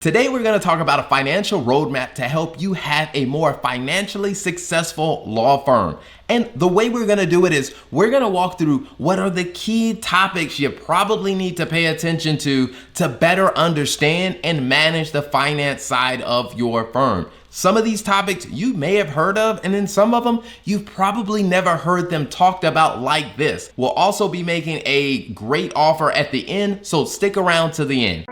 Today, we're going to talk about a financial roadmap to help you have a more financially successful law firm. And the way we're going to do it is we're going to walk through what are the key topics you probably need to pay attention to better understand and manage the finance side of your firm. Some of these topics you may have heard of, and then some of them you've probably never heard them talked about like this. We'll also be making a great offer at the end, so stick around to the end.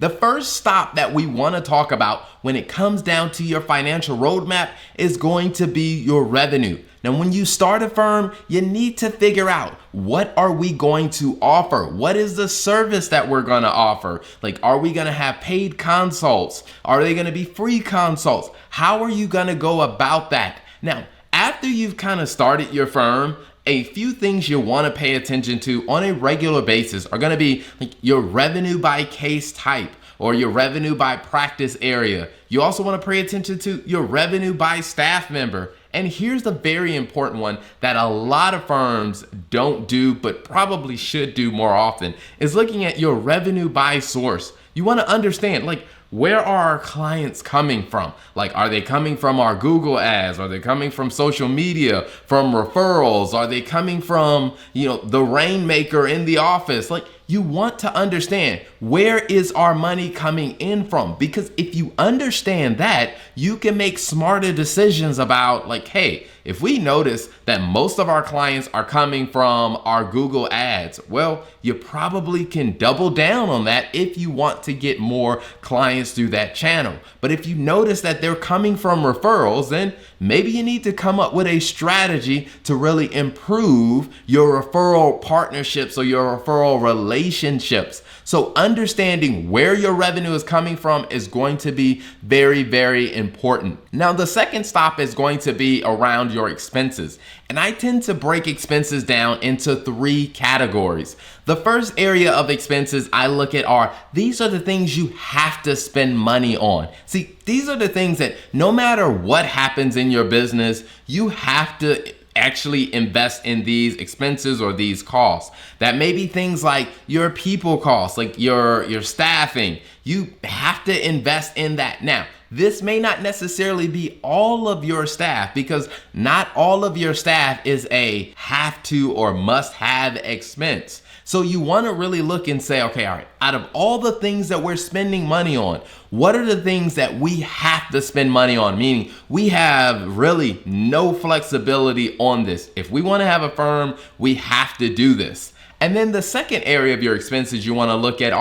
The first stop that we want to talk about when it comes down to your financial roadmap is going to be your revenue. Now, when you start a firm, you need to figure out, what are we going to offer? What is the service that we're going to offer? Like, are we going to have paid consults? Are they going to be free consults? How are you going to go about that? Now, after you've kind of started your firm, a few things you want to pay attention to on a regular basis are going to be like your revenue by case type or your revenue by practice area. You also want to pay attention to your revenue by staff member. And here's the very important one that a lot of firms don't do, but probably should do more often, is looking at your revenue by source. You want to understand, like, where are our clients coming from? Like, are they coming from our Google ads? Are they coming from social media, from referrals? Are they coming from, the rainmaker in the office? Like, you want to understand, where is our money coming in from? Because if you understand that, you can make smarter decisions about, like, hey, if we notice that most of our clients are coming from our Google ads, well, you probably can double down on that if you want to get more clients through that channel. But if you notice that they're coming from referrals, then maybe you need to come up with a strategy to really improve your referral partnerships or your referral relationships. So understanding where your revenue is coming from is going to be very, very important. Now, the second stop is going to be around your expenses. And I tend to break expenses down into three categories. The first area of expenses I look at these are the things you have to spend money on. See, these are the things that no matter what happens in your business, you have to actually invest in these expenses or these costs. That may be things like your people costs, like your staffing. You have to invest in that. Now, this may not necessarily be all of your staff, because not all of your staff is a have to or must have expense. So you want to really look and say, okay, all right, out of all the things that we're spending money on, what are the things that we have to spend money on? Meaning we have really no flexibility on this. If we want to have a firm, we have to do this. And then the second area of your expenses you want to look at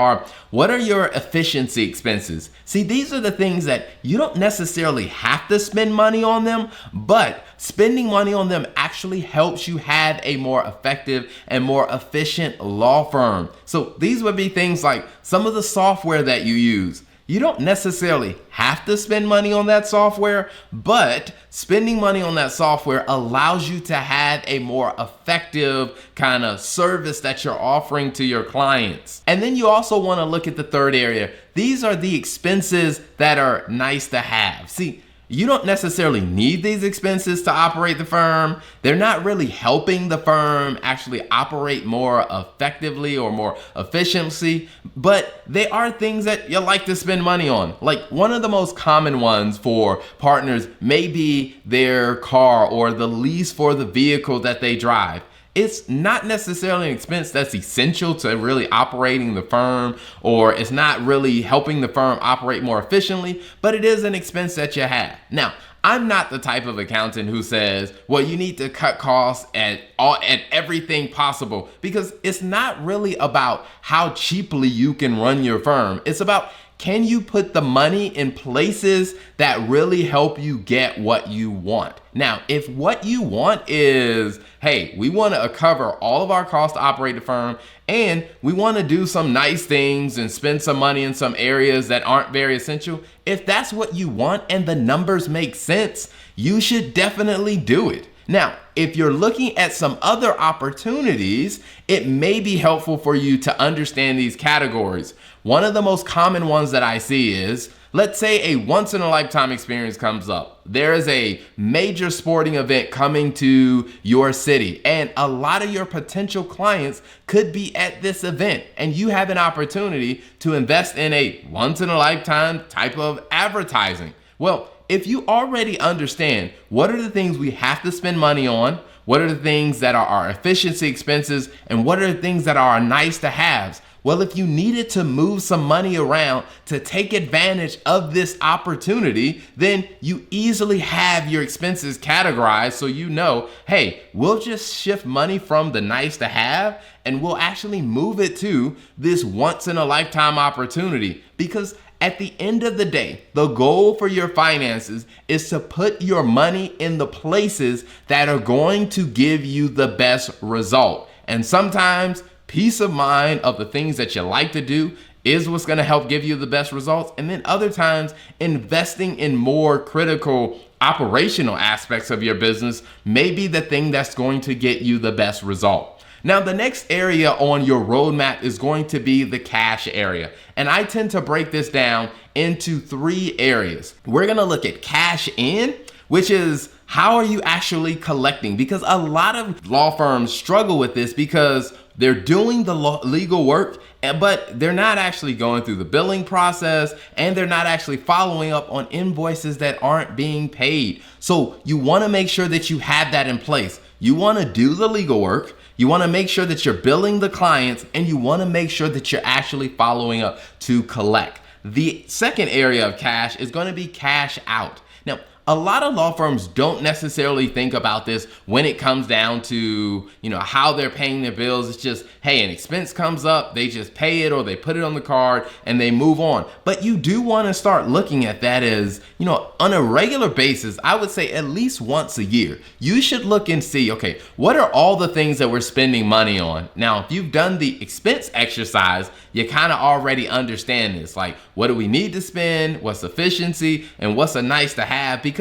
what are your efficiency expenses? See, these are the things that you don't necessarily have to spend money on them, but spending money on them actually helps you have a more effective and more efficient law firm. So these would be things like some of the software that you use. You don't necessarily have to spend money on that software, but spending money on that software allows you to have a more effective kind of service that you're offering to your clients. And then you also want to look at the third area. These are the expenses that are nice to have. See, you don't necessarily need these expenses to operate the firm. They're not really helping the firm actually operate more effectively or more efficiency, but they are things that you like to spend money on. Like, one of the most common ones for partners may be their car or the lease for the vehicle that they drive. It's not necessarily an expense that's essential to really operating the firm, or it's not really helping the firm operate more efficiently, but it is an expense that you have. Now, I'm not the type of accountant who says, well, you need to cut costs at everything possible, because it's not really about how cheaply you can run your firm. It's about, can you put the money in places that really help you get what you want? Now, if what you want is, hey, we want to cover all of our costs to operate the firm, and we want to do some nice things and spend some money in some areas that aren't very essential, if that's what you want and the numbers make sense, you should definitely do it. Now, if you're looking at some other opportunities, it may be helpful for you to understand these categories. One of the most common ones that I see is Let's say a once in a lifetime experience comes up. There is a major sporting event coming to your city, and a lot of your potential clients could be at this event, and you have an opportunity to invest in a once in a lifetime type of advertising. Well, if you already understand what are the things we have to spend money on, what are the things that are our efficiency expenses, and what are the things that are our nice to haves, well, if you needed to move some money around to take advantage of this opportunity, then you easily have your expenses categorized so you know, hey, we'll just shift money from the nice to have and we'll actually move it to this once in a lifetime opportunity. Because at the end of the day, the goal for your finances is to put your money in the places that are going to give you the best result. And sometimes peace of mind of the things that you like to do is what's going to help give you the best results. And then other times, investing in more critical operational aspects of your business may be the thing that's going to get you the best result. Now, the next area on your roadmap is going to be the cash area. And I tend to break this down into 3 areas. We're going to look at cash in, which is how are you actually collecting? Because a lot of law firms struggle with this because they're doing the legal work, but they're not actually going through the billing process, and they're not actually following up on invoices that aren't being paid. So you want to make sure that you have that in place. You want to do the legal work. You want to make sure that you're billing the clients, and you want to make sure that you're actually following up to collect. The second area of cash is going to be cash out. Now, a lot of law firms don't necessarily think about this when it comes down to, how they're paying their bills. It's just, hey, an expense comes up, they just pay it or they put it on the card and they move on. But you do want to start looking at that as, on a regular basis. I would say at least once a year, you should look and see, okay, what are all the things that we're spending money on? Now, if you've done the expense exercise, you kind of already understand this. Like, what do we need to spend? What's efficiency? And what's a nice to have? Because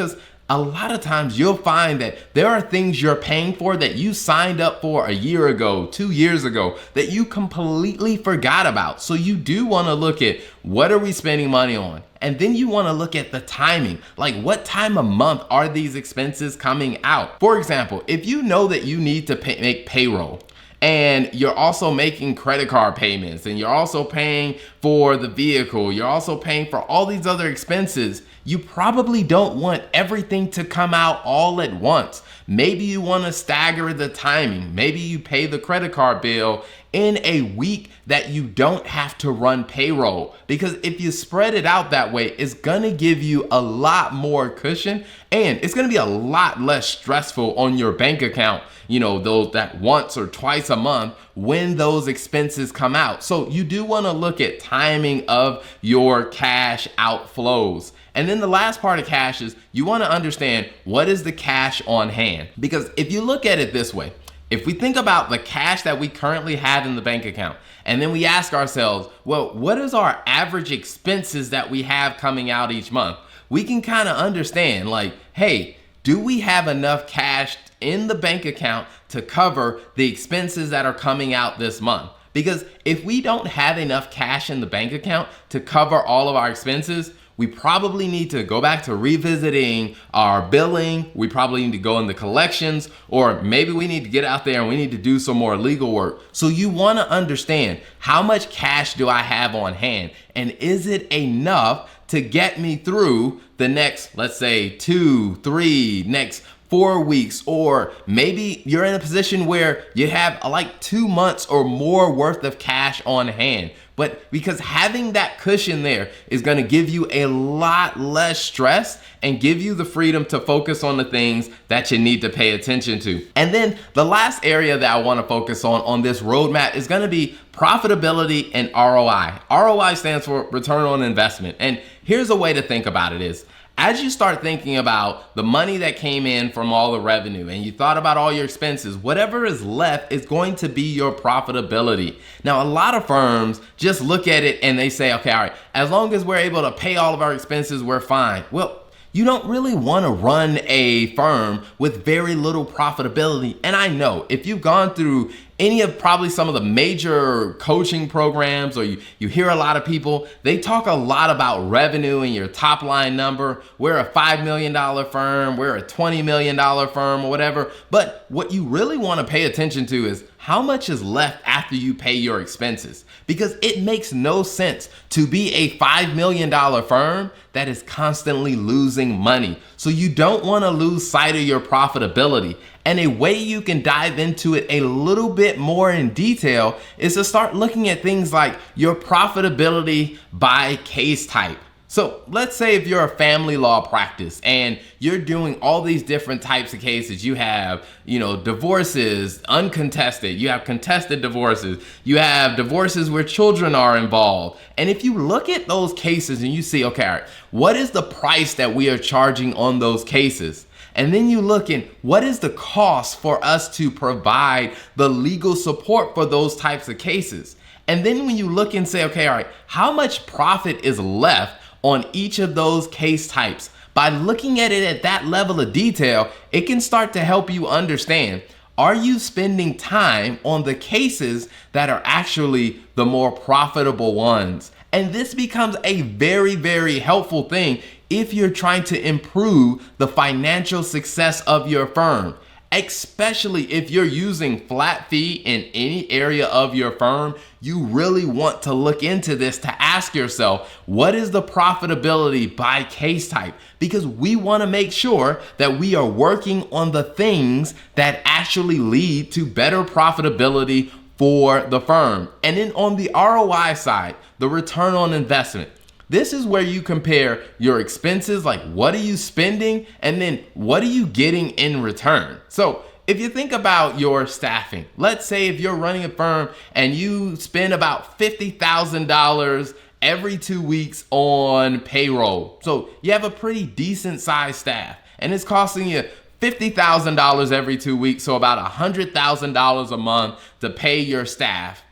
a lot of times you'll find that there are things you're paying for that you signed up for a year ago, 2 years ago, that you completely forgot about. So you do want to look at what are we spending money on? And then you want to look at the timing, like what time of month are these expenses coming out? For example, if you know that you need to make payroll, and you're also making credit card payments, and you're also paying for the vehicle, you're also paying for all these other expenses, you probably don't want everything to come out all at once. Maybe you want to stagger the timing. Maybe you pay the credit card bill in a week that you don't have to run payroll. Because if you spread it out that way, it's going to give you a lot more cushion, and it's going to be a lot less stressful on your bank account, those that once or twice a month when those expenses come out. So you do want to look at timing of your cash outflows. And then the last part of cash is you want to understand what is the cash on hand. Because if you look at it this way, if we think about the cash that we currently have in the bank account, and then we ask ourselves, well, what is our average expenses that we have coming out each month? We can kind of understand, like, hey, do we have enough cash in the bank account to cover the expenses that are coming out this month? Because if we don't have enough cash in the bank account to cover all of our expenses, we probably need to go back to revisiting our billing. We probably need to go into collections, or maybe we need to get out there and we need to do some more legal work. So you want to understand, how much cash do I have on hand? And is it enough to get me through the next, let's say 2, 3, next 4 weeks, or maybe you're in a position where you have like 2 months or more worth of cash on hand. But because having that cushion there is going to give you a lot less stress and give you the freedom to focus on the things that you need to pay attention to. And then the last area that I want to focus on this roadmap is going to be profitability and ROI. ROI stands for return on investment. And here's a way to think about it is, as you start thinking about the money that came in from all the revenue and you thought about all your expenses, whatever is left is going to be your profitability. Now, a lot of firms just look at it and they say, okay, all right, as long as we're able to pay all of our expenses, we're fine. Well, you don't really want to run a firm with very little profitability. And I know if you've gone through any of probably some of the major coaching programs, or you hear a lot of people, they talk a lot about revenue and your top line number. We're a $5 million firm, we're a $20 million firm or whatever. But what you really want to pay attention to is how much is left after you pay your expenses. Because it makes no sense to be a $5 million firm that is constantly losing money. So you don't want to lose sight of your profitability. And a way you can dive into it a little bit more in detail is to start looking at things like your profitability by case type. So let's say if you're a family law practice and you're doing all these different types of cases, you have, divorces, uncontested, you have contested divorces, you have divorces where children are involved. And if you look at those cases and you see, okay, all right, what is the price that we are charging on those cases? And then you look in what is the cost for us to provide the legal support for those types of cases. And then when you look and say, okay, all right, how much profit is left on each of those case types? By looking at it at that level of detail, it can start to help you understand, are you spending time on the cases that are actually the more profitable ones? And this becomes a very, very helpful thing if you're trying to improve the financial success of your firm, especially if you're using flat fee in any area of your firm. You really want to look into this to ask yourself, what is the profitability by case type? Because we want to make sure that we are working on the things that actually lead to better profitability for the firm. And then on the ROI side, the return on investment. This is where you compare your expenses, like what are you spending, and then what are you getting in return? So if you think about your staffing, let's say if you're running a firm and you spend about $50,000 every 2 weeks on payroll. So you have a pretty decent sized staff and it's costing you $50,000 every 2 weeks, so about $100,000 a month to pay your staff.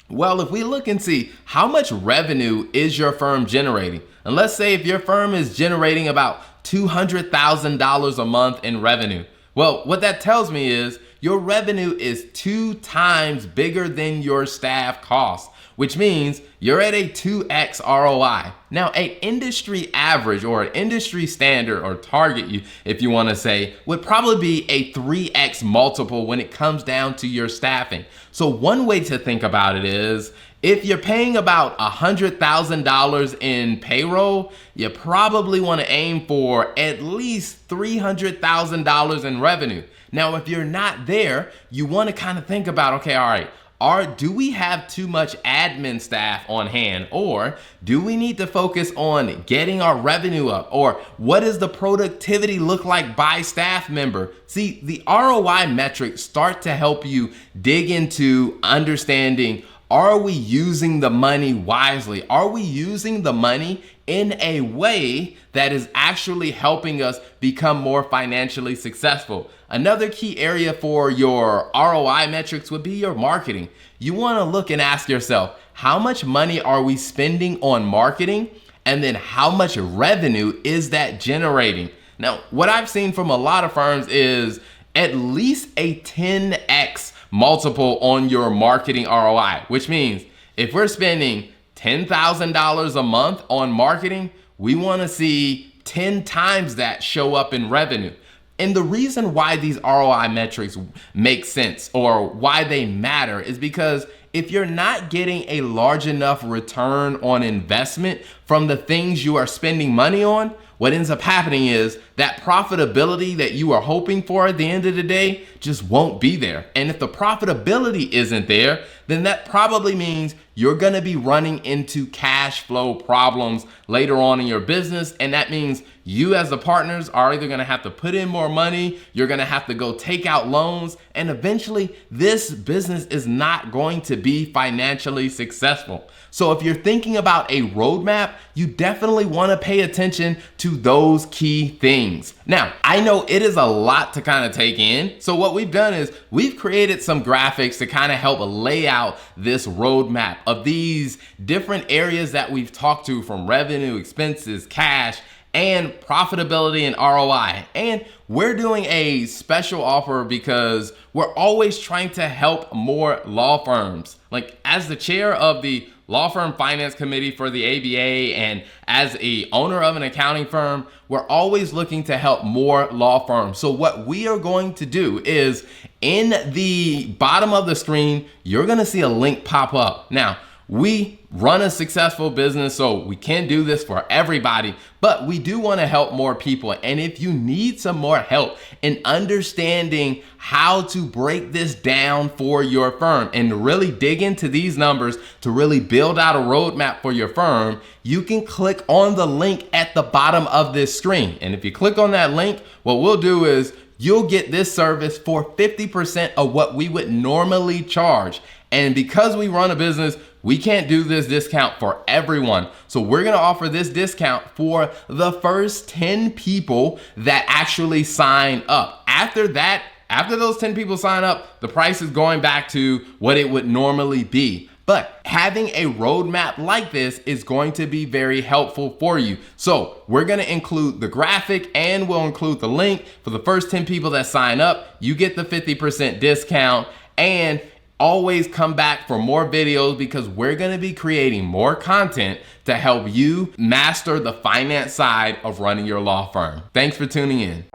Well, if we look and see how much revenue is your firm generating, and let's say if your firm is generating about $200,000 a month in revenue, well, what that tells me is your revenue is 2 times bigger than your staff costs, which means you're at a 2x ROI. Now, an industry average or an industry standard or target, if you want to say, would probably be a 3x multiple when it comes down to your staffing. So one way to think about it is if you're paying about $100,000 in payroll, you probably want to aim for at least $300,000 in revenue. Now, if you're not there, you want to kind of think about, okay, all right, do we have too much admin staff on hand, or do we need to focus on getting our revenue up, or what does the productivity look like by staff member? See, the ROI metrics start to help you dig into understanding, are we using the money wisely? Are we using the money in a way that is actually helping us become more financially successful? Another key area for your ROI metrics would be your marketing. You want to look and ask yourself, how much money are we spending on marketing? And then how much revenue is that generating? Now, what I've seen from a lot of firms is at least a 10x multiple on your marketing ROI, which means if we're spending $10,000 a month on marketing, we want to see 10 times that show up in revenue. And the reason why these ROI metrics make sense or why they matter is because if you're not getting a large enough return on investment from the things you are spending money on, what ends up happening is that profitability that you are hoping for at the end of the day just won't be there. And if the profitability isn't there, then that probably means you're going to be running into cash flow problems later on in your business. And that means you as the partners are either going to have to put in more money, you're going to have to go take out loans, and eventually this business is not going to be financially successful. So if you're thinking about a roadmap, you definitely want to pay attention to those key things. Now, I know it is a lot to kind of take in. So what we've done is we've created some graphics to kind of help lay out this roadmap of these different areas that we've talked to, from revenue, expenses, cash, and profitability and ROI. And we're doing a special offer because we're always trying to help more law firms. Like, as the chair of the law firm finance committee for the ABA and as a owner of an accounting firm, we're always looking to help more law firms. So what we are going to do is, in the bottom of the screen, you're gonna see a link pop up. Now, we run a successful business, so we can't do this for everybody, but we do want to help more people. And if you need some more help in understanding how to break this down for your firm and really dig into these numbers to really build out a roadmap for your firm, you can click on the link at the bottom of this screen. And if you click on that link, what we'll do is you'll get this service for 50% of what we would normally charge. And because we run a business, we can't do this discount for everyone. So we're gonna offer this discount for the first 10 people that actually sign up. After that, after those 10 people sign up, the price is going back to what it would normally be. But having a roadmap like this is going to be very helpful for you. So we're gonna include the graphic and we'll include the link. For the first 10 people that sign up, you get the 50% discount. And always come back for more videos because we're gonna be creating more content to help you master the finance side of running your law firm. Thanks for tuning in.